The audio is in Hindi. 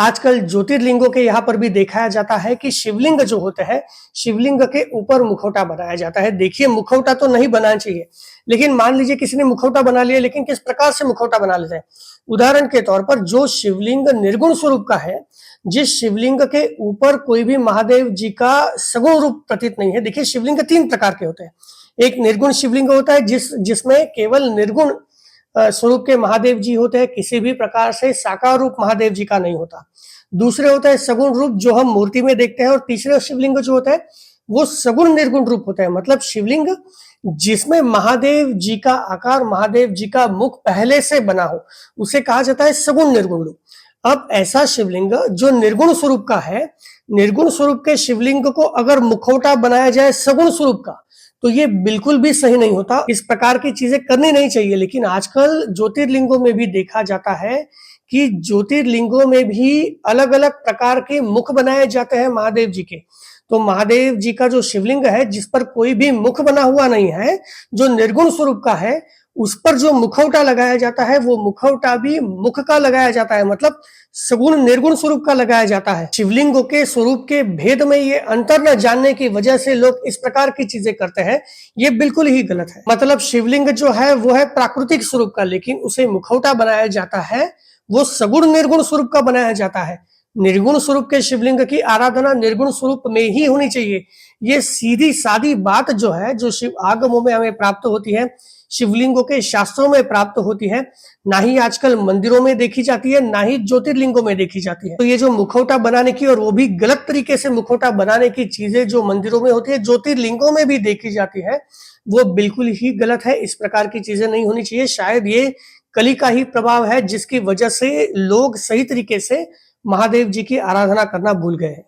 आजकल ज्योतिर्लिंगों के यहाँ पर भी दिखाया जाता है कि शिवलिंग जो होते हैं, शिवलिंग के ऊपर मुखौटा बनाया जाता है। देखिए, मुखौटा तो नहीं बनाना चाहिए, लेकिन मान लीजिए किसी ने मुखौटा बना लिया, लेकिन किस प्रकार से मुखौटा बना लेते हैं। उदाहरण के तौर पर जो शिवलिंग निर्गुण स्वरूप का है, जिस शिवलिंग के ऊपर कोई भी महादेव जी का सगुण रूप प्रतीत नहीं है। देखिए, शिवलिंग 3 प्रकार के होते हैं। एक निर्गुण शिवलिंग होता है जिसमें केवल निर्गुण स्वरूप के महादेव जी होते हैं, किसी भी प्रकार से साकार रूप महादेव जी का नहीं होता। दूसरे होता है सगुण रूप, जो हम मूर्ति में देखते हैं, और तीसरे शिवलिंग जो होता है वो सगुण निर्गुण रूप होता है। मतलब शिवलिंग जिसमें महादेव जी का आकार, महादेव जी का मुख पहले से बना हो, उसे कहा जाता है सगुण निर्गुण रूप। अब ऐसा शिवलिंग जो निर्गुण स्वरूप का है, निर्गुण स्वरूप के शिवलिंग को अगर मुखौटा बनाया जाए सगुण स्वरूप का, तो ये बिल्कुल भी सही नहीं होता। इस प्रकार की चीजें करनी नहीं चाहिए। लेकिन आजकल ज्योतिर्लिंगों में भी देखा जाता है कि ज्योतिर्लिंगों में भी अलग अलग प्रकार के मुख बनाए जाते हैं महादेव जी के। तो महादेव जी का जो शिवलिंग है, जिस पर कोई भी मुख बना हुआ नहीं है, जो निर्गुण स्वरूप का है, उस पर जो मुखौटा लगाया जाता है, वो मुखौटा भी मुख का लगाया जाता है। मतलब सगुण निर्गुण स्वरूप का लगाया जाता है। शिवलिंगों के स्वरूप के भेद में ये अंतर न जानने की वजह से लोग इस प्रकार की चीजें करते हैं। ये बिल्कुल ही गलत है। मतलब शिवलिंग जो है वो है प्राकृतिक स्वरूप का, लेकिन उसे मुखौटा बनाया जाता है, वो सगुण निर्गुण स्वरूप का बनाया जाता है। निर्गुण स्वरूप के शिवलिंग की आराधना निर्गुण स्वरूप में ही होनी चाहिए। ये सीधी सादी बात जो है, जो शिव आगमों में हमें प्राप्त होती है, शिवलिंगों के शास्त्रों में प्राप्त होती है, ना ही आजकल मंदिरों में देखी जाती है, ना ही ज्योतिर्लिंगों में देखी जाती है। तो ये जो मुखौटा बनाने की, और वो भी गलत तरीके से मुखौटा बनाने की चीजें जो मंदिरों में होती है, ज्योतिर्लिंगों में भी देखी जाती है, वो बिल्कुल ही गलत है। इस प्रकार की चीजें नहीं होनी चाहिए। शायद ये कली का ही प्रभाव है, जिसकी वजह से लोग सही तरीके से महादेव जी की आराधना करना भूल गए हैं।